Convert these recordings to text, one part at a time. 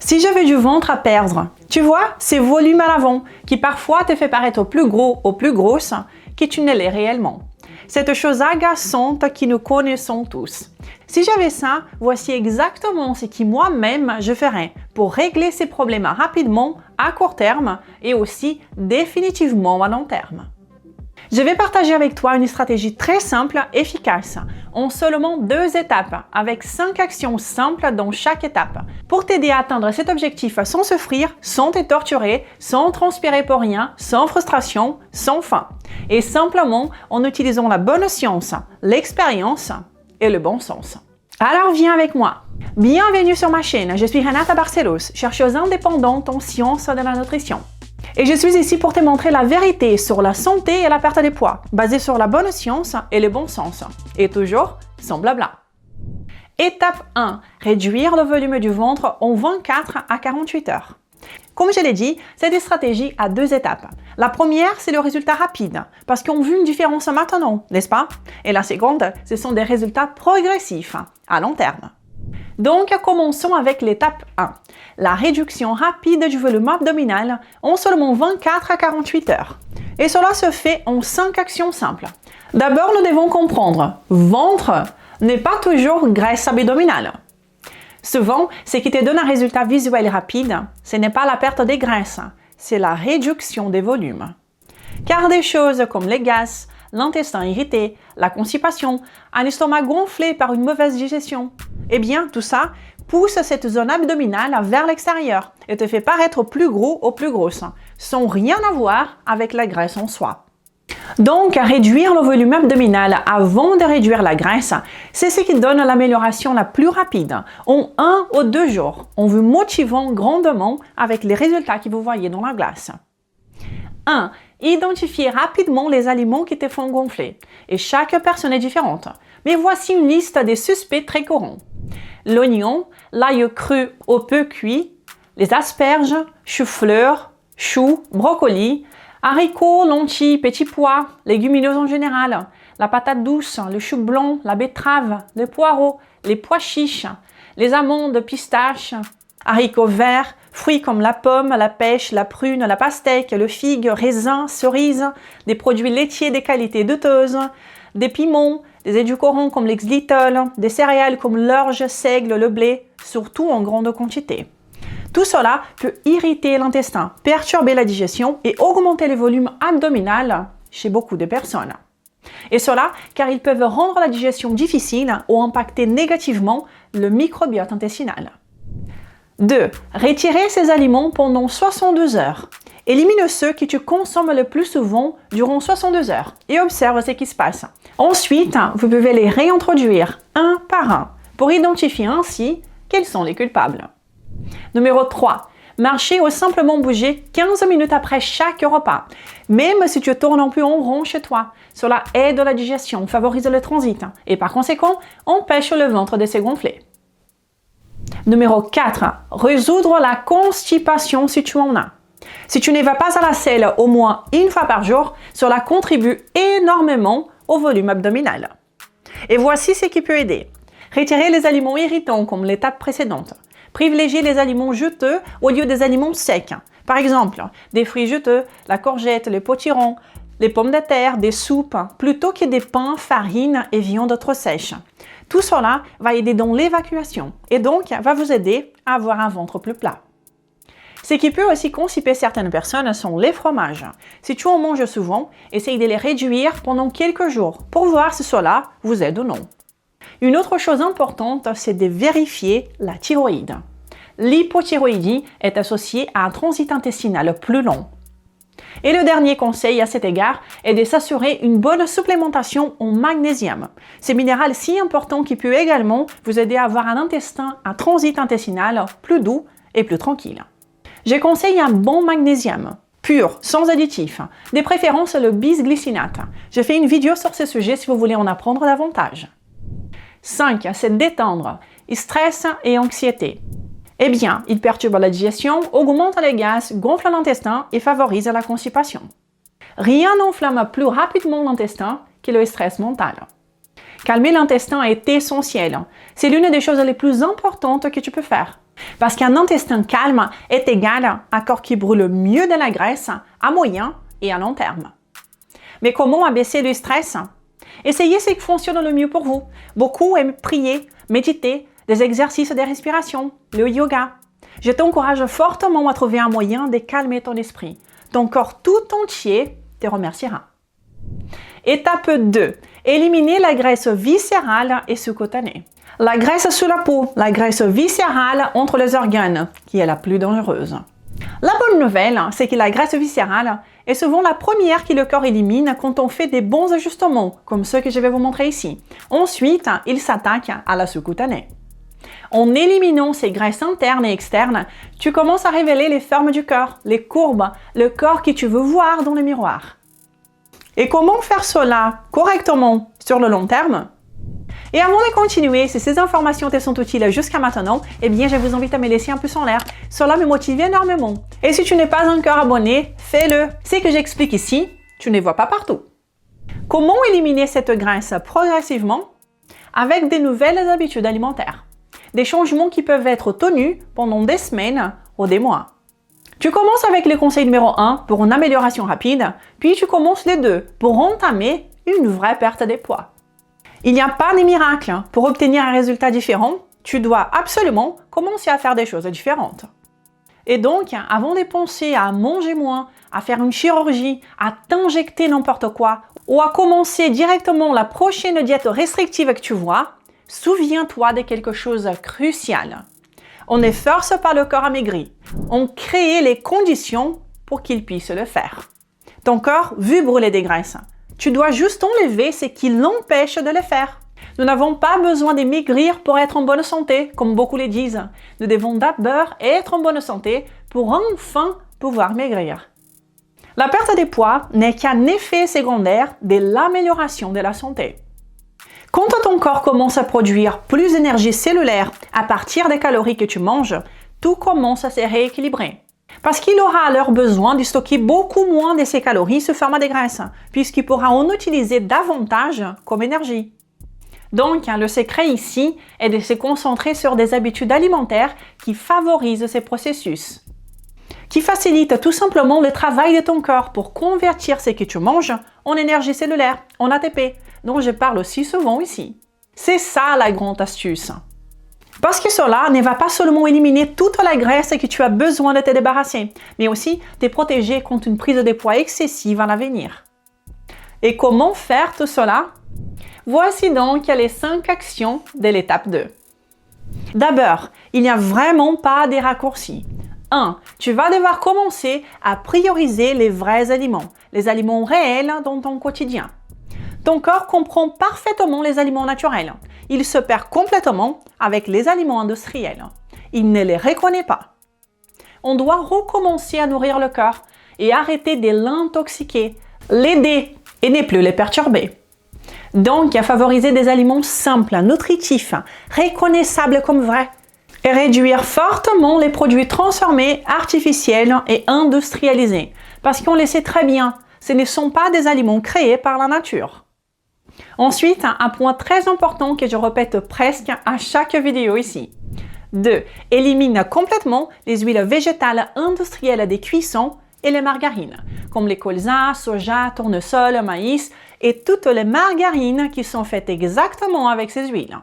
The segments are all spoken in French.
Si j'avais du ventre à perdre, tu vois, ces volumes à l'avant qui parfois te fait paraître plus gros ou plus grosse que tu ne l'es réellement. Cette chose agaçante que nous connaissons tous. Si j'avais ça, voici exactement ce que moi-même je ferais pour régler ces problèmes rapidement, à court terme et aussi définitivement à long terme. Je vais partager avec toi une stratégie très simple, efficace, en seulement 2 étapes, avec 5 actions simples dans chaque étape, pour t'aider à atteindre cet objectif sans souffrir, sans te torturer, sans transpirer pour rien, sans frustration, sans faim, et simplement en utilisant la bonne science, l'expérience et le bon sens. Alors viens avec moi. Bienvenue sur ma chaîne, je suis Renata Barcelos, chercheuse indépendante en sciences de la nutrition. Et je suis ici pour te montrer la vérité sur la santé et la perte de poids, basée sur la bonne science et le bon sens, et toujours sans blabla. Étape 1. Réduire le volume du ventre en 24 à 48 heures. Comme je l'ai dit, c'est une stratégie à 2 étapes. La première, c'est le résultat rapide, parce qu'on voit une différence maintenant, n'est-ce pas? Et la seconde, ce sont des résultats progressifs, à long terme. Donc, commençons avec l'étape 1, la réduction rapide du volume abdominal en seulement 24 à 48 heures. Et cela se fait en 5 actions simples. D'abord, nous devons comprendre, ventre n'est pas toujours graisse abdominale. Souvent, ce qui te donne un résultat visuel rapide, ce n'est pas la perte des graisses, c'est la réduction des volumes. Car des choses comme les gaz, l'intestin irrité, la constipation, un estomac gonflé par une mauvaise digestion, eh bien, tout ça pousse cette zone abdominale vers l'extérieur et te fait paraître plus gros ou plus grosse, sans rien avoir avec la graisse en soi. Donc, réduire le volume abdominal avant de réduire la graisse, c'est ce qui donne l'amélioration la plus rapide, en 1 ou 2 jours, en vous motivant grandement avec les résultats que vous voyez dans la glace. 1. Identifier rapidement les aliments qui te font gonfler. Et chaque personne est différente. Mais voici une liste des suspects très courants. L'oignon, l'ail cru ou peu cuit, les asperges, choux-fleurs, choux, brocolis, haricots, lentilles, petits pois, légumineuses en général, la patate douce, le chou blanc, la betterave, le poireau, les pois chiches, les amandes, pistaches, haricots verts, fruits comme la pomme, la pêche, la prune, la pastèque, le figue, raisin, cerise, des produits laitiers de qualité douteuse, des piments, des édulcorants comme l'ex-little, des céréales comme l'orge, seigle, le blé, surtout en grande quantité. Tout cela peut irriter l'intestin, perturber la digestion et augmenter le volume abdominal chez beaucoup de personnes. Et cela car ils peuvent rendre la digestion difficile ou impacter négativement le microbiote intestinal. 2. Retirer ces aliments pendant 72 heures. Élimine ceux que tu consommes le plus souvent durant 62 heures et observe ce qui se passe. Ensuite, vous pouvez les réintroduire un par un pour identifier ainsi quels sont les culpables. Numéro 3. Marcher ou simplement bouger 15 minutes après chaque repas, même si tu tournes un peu en rond chez toi. Cela aide la digestion, favorise le transit et par conséquent empêche le ventre de se gonfler. Numéro 4. Résoudre la constipation si tu en as. Si tu ne vas pas à la selle au moins une fois par jour, cela contribue énormément au volume abdominal. Et voici ce qui peut aider. Retirer les aliments irritants comme l'étape précédente. Privilégier les aliments juteux au lieu des aliments secs. Par exemple, des fruits juteux, la courgette, le potiron, les pommes de terre, des soupes, plutôt que des pains, farines et viandes trop sèches. Tout cela va aider dans l'évacuation et donc va vous aider à avoir un ventre plus plat. Ce qui peut aussi constiper certaines personnes sont les fromages. Si tu en manges souvent, essaye de les réduire pendant quelques jours pour voir si cela vous aide ou non. Une autre chose importante, c'est de vérifier la thyroïde. L'hypothyroïdie est associée à un transit intestinal plus long. Et le dernier conseil à cet égard est de s'assurer une bonne supplémentation en magnésium. Ce minéral si important qui peut également vous aider à avoir un transit intestinal plus doux et plus tranquille. Je conseille un bon magnésium, pur, sans additifs, de préférence le bisglycinate. J'ai fait une vidéo sur ce sujet si vous voulez en apprendre davantage. 5. C'est détendre, stress et anxiété. Eh bien, il perturbe la digestion, augmente les gaz, gonfle l'intestin et favorise la constipation. Rien n'enflamme plus rapidement l'intestin que le stress mental. Calmer l'intestin est essentiel. C'est l'une des choses les plus importantes que tu peux faire. Parce qu'un intestin calme est égal à un corps qui brûle mieux de la graisse à moyen et à long terme. Mais comment abaisser le stress? Essayez ce qui fonctionne le mieux pour vous. Beaucoup aiment prier, méditer, des exercices de respiration, le yoga. Je t'encourage fortement à trouver un moyen de calmer ton esprit. Ton corps tout entier te remerciera. Étape 2. Éliminer la graisse viscérale et sous-cutanée. La graisse sous la peau, la graisse viscérale entre les organes, qui est la plus dangereuse. La bonne nouvelle, c'est que la graisse viscérale est souvent la première que le corps élimine quand on fait des bons ajustements, comme ceux que je vais vous montrer ici. Ensuite, il s'attaque à la sous-cutanée. En éliminant ces graisses internes et externes, tu commences à révéler les formes du corps, les courbes, le corps que tu veux voir dans le miroir. Et comment faire cela correctement sur le long terme? Et avant de continuer, si ces informations te sont utiles jusqu'à maintenant, eh bien, je vous invite à me laisser un pouce en l'air. Cela me motive énormément. Et si tu n'es pas encore abonné, fais-le. Ce que j'explique ici, tu ne vois pas partout. Comment éliminer cette graisse progressivement? Avec des nouvelles habitudes alimentaires. Des changements qui peuvent être tenus pendant des semaines ou des mois. Tu commences avec le conseil numéro 1 pour une amélioration rapide, puis tu commences les 2 pour entamer une vraie perte de poids. Il n'y a pas de miracle. Pour obtenir un résultat différent, tu dois absolument commencer à faire des choses différentes. Et donc, avant de penser à manger moins, à faire une chirurgie, à t'injecter n'importe quoi, ou à commencer directement la prochaine diète restrictive que tu vois, souviens-toi de quelque chose de crucial. On ne force pas le corps à maigrir. On crée les conditions pour qu'il puisse le faire. Ton corps veut brûler des graisses. Tu dois juste enlever ce qui l'empêche de le faire. Nous n'avons pas besoin de maigrir pour être en bonne santé, comme beaucoup le disent. Nous devons d'abord être en bonne santé pour enfin pouvoir maigrir. La perte de poids n'est qu'un effet secondaire de l'amélioration de la santé. Quand ton corps commence à produire plus d'énergie cellulaire à partir des calories que tu manges, tout commence à se rééquilibrer. Parce qu'il aura alors besoin de stocker beaucoup moins de ces calories sous format de graisse, puisqu'il pourra en utiliser davantage comme énergie. Donc, le secret ici est de se concentrer sur des habitudes alimentaires qui favorisent ces processus, qui facilitent tout simplement le travail de ton corps pour convertir ce que tu manges en énergie cellulaire, en ATP, dont je parle aussi souvent ici. C'est ça la grande astuce. Parce que cela ne va pas seulement éliminer toute la graisse que tu as besoin de te débarrasser, mais aussi te protéger contre une prise de poids excessive à l'avenir. Et comment faire tout cela? Voici donc les 5 actions de l'étape 2. D'abord, il n'y a vraiment pas de raccourcis. 1. Tu vas devoir commencer à prioriser les vrais aliments, les aliments réels dans ton quotidien. Ton corps comprend parfaitement les aliments naturels. Il se perd complètement avec les aliments industriels. Il ne les reconnaît pas. On doit recommencer à nourrir le corps et arrêter de l'intoxiquer, l'aider et ne plus le perturber. Donc, à favoriser des aliments simples, nutritifs, reconnaissables comme vrais et réduire fortement les produits transformés, artificiels et industrialisés. Parce qu'on le sait très bien, ce ne sont pas des aliments créés par la nature. Ensuite, un point très important que je répète presque à chaque vidéo ici. 2. Élimine complètement les huiles végétales industrielles des cuissons et les margarines, comme les colza, soja, tournesol, maïs et toutes les margarines qui sont faites exactement avec ces huiles.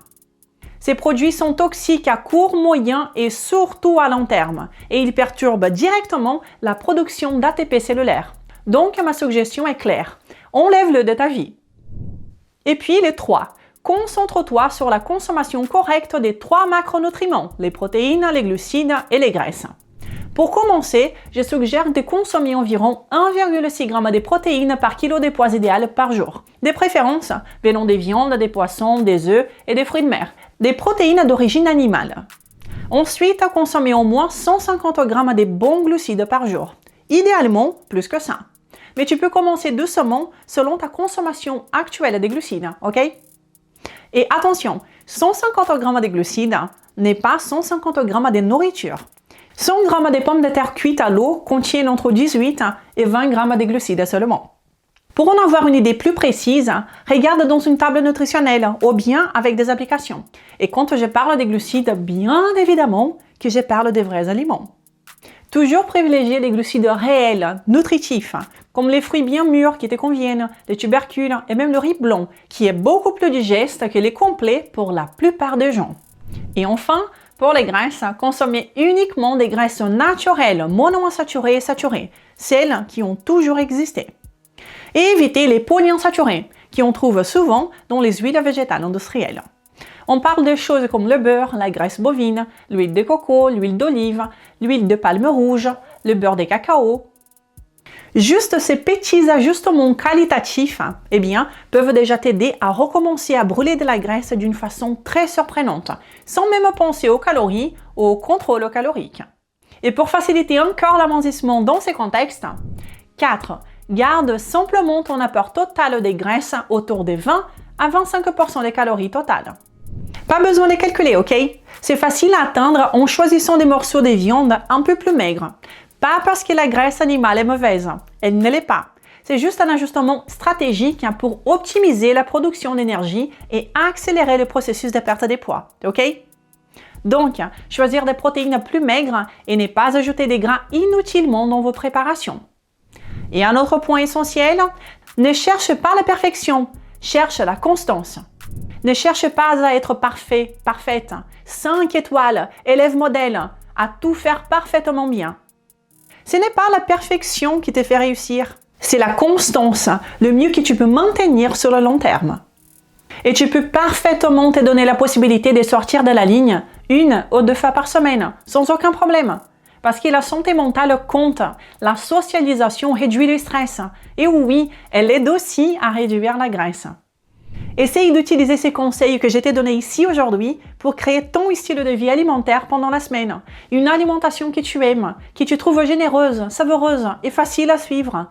Ces produits sont toxiques à court, moyen et surtout à long terme et ils perturbent directement la production d'ATP cellulaire. Donc, ma suggestion est claire. Enlève-le de ta vie. Et puis, les 3. Concentre-toi sur la consommation correcte des 3 macronutriments, les protéines, les glucides et les graisses. Pour commencer, je suggère de consommer environ 1,6 g de protéines par kilo de poids idéal par jour. De préférence venant des viandes, des poissons, des œufs et des fruits de mer, des protéines d'origine animale. Ensuite, consommer au moins 150 g de bons glucides par jour. Idéalement, plus que ça. Mais tu peux commencer doucement selon ta consommation actuelle de glucides, ok? Et attention, 150 g de glucides n'est pas 150 g de nourriture. 100 g de pommes de terre cuites à l'eau contiennent entre 18 et 20 g de glucides seulement. Pour en avoir une idée plus précise, regarde dans une table nutritionnelle ou bien avec des applications. Et quand je parle des glucides, bien évidemment que je parle des vrais aliments. Toujours privilégier les glucides réels, nutritifs, comme les fruits bien mûrs qui te conviennent, les tubercules et même le riz blanc, qui est beaucoup plus digeste que les complets pour la plupart des gens. Et enfin, pour les graisses, consommez uniquement des graisses naturelles, monoinsaturées et saturées, celles qui ont toujours existé. Et évitez les polyinsaturés, qu'on trouve souvent dans les huiles végétales industrielles. On parle de choses comme le beurre, la graisse bovine, l'huile de coco, l'huile d'olive, l'huile de palme rouge, le beurre de cacao. Juste ces petits ajustements qualitatifs, peuvent déjà t'aider à recommencer à brûler de la graisse d'une façon très surprenante, sans même penser aux calories ou au contrôle calorique. Et pour faciliter encore l'amincissement dans ces contextes, 4. Garde simplement ton apport total des graisses autour de 20 à 25% des calories totales. Pas besoin de calculer, ok? C'est facile à atteindre en choisissant des morceaux de viande un peu plus maigres. Pas parce que la graisse animale est mauvaise, elle ne l'est pas. C'est juste un ajustement stratégique pour optimiser la production d'énergie et accélérer le processus de perte de poids, ok? Donc, choisir des protéines plus maigres et ne pas ajouter des gras inutilement dans vos préparations. Et un autre point essentiel, ne cherche pas la perfection, cherche la constance. Ne cherche pas à être parfait, parfaite, 5 étoiles, élève modèle, à tout faire parfaitement bien. Ce n'est pas la perfection qui te fait réussir, c'est la constance, le mieux que tu peux maintenir sur le long terme. Et tu peux parfaitement te donner la possibilité de sortir de la ligne 1 ou 2 fois par semaine, sans aucun problème. Parce que la santé mentale compte, la socialisation réduit le stress. Et oui, elle aide aussi à réduire la graisse. Essaye d'utiliser ces conseils que je t'ai donnés ici aujourd'hui pour créer ton style de vie alimentaire pendant la semaine. Une alimentation que tu aimes, que tu trouves généreuse, savoureuse et facile à suivre.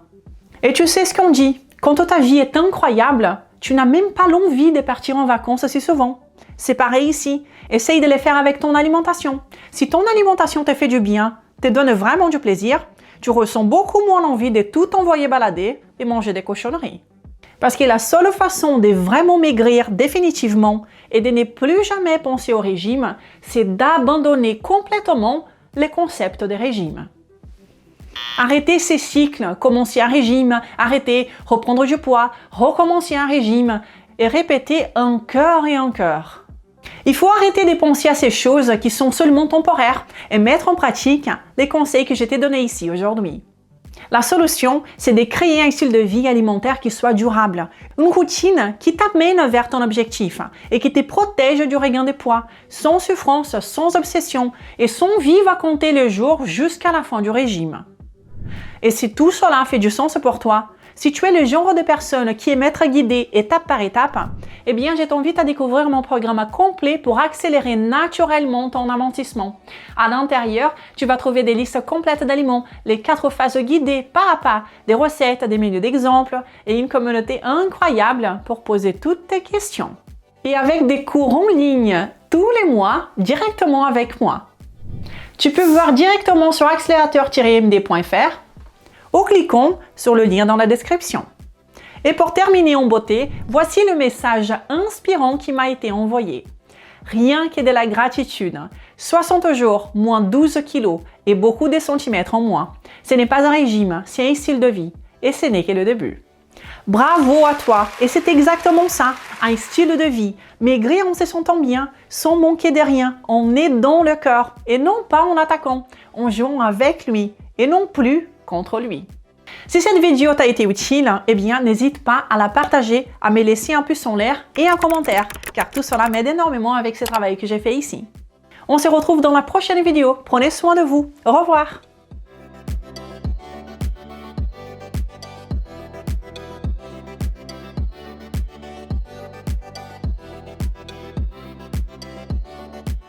Et tu sais ce qu'on dit, quand ta vie est incroyable, tu n'as même pas l'envie de partir en vacances si souvent. C'est pareil ici, essaye de les faire avec ton alimentation. Si ton alimentation te fait du bien, te donne vraiment du plaisir, tu ressens beaucoup moins l'envie de tout envoyer balader et manger des cochonneries. Parce que la seule façon de vraiment maigrir définitivement et de ne plus jamais penser au régime, c'est d'abandonner complètement les concepts de régime. Arrêter ces cycles, commencer un régime, arrêter, reprendre du poids, recommencer un régime et répéter encore et encore. Il faut arrêter de penser à ces choses qui sont seulement temporaires et mettre en pratique les conseils que je t'ai donnés ici aujourd'hui. La solution, c'est de créer un style de vie alimentaire qui soit durable, une routine qui t'amène vers ton objectif et qui te protège du regain de poids, sans souffrance, sans obsession et sans vivre à compter les jours jusqu'à la fin du régime. Et si tout cela fait du sens pour toi, si tu es le genre de personne qui aime être guidée étape par étape, je t'invite à découvrir mon programme complet pour accélérer naturellement ton amintissement. À l'intérieur, tu vas trouver des listes complètes d'aliments, les 4 phases guidées pas à pas, des recettes, des menus d'exemples et une communauté incroyable pour poser toutes tes questions. Et avec des cours en ligne tous les mois directement avec moi. Tu peux voir directement sur accélérateur-md.fr ou cliquons sur le lien dans la description. Et pour terminer en beauté, voici le message inspirant qui m'a été envoyé. Rien que de la gratitude. 60 jours, moins 12 kilos et beaucoup de centimètres en moins. Ce n'est pas un régime, c'est un style de vie. Et ce n'est que le début. Bravo à toi! Et c'est exactement ça, un style de vie. Maigrir en se sentant bien, sans manquer de rien, en aidant le corps. Et non pas en attaquant, en jouant avec lui. Et non plus contre lui. Si cette vidéo t'a été utile, n'hésite pas à la partager, à me laisser un pouce en l'air et un commentaire, car tout cela m'aide énormément avec ce travail que j'ai fait ici. On se retrouve dans la prochaine vidéo. Prenez soin de vous. Au revoir!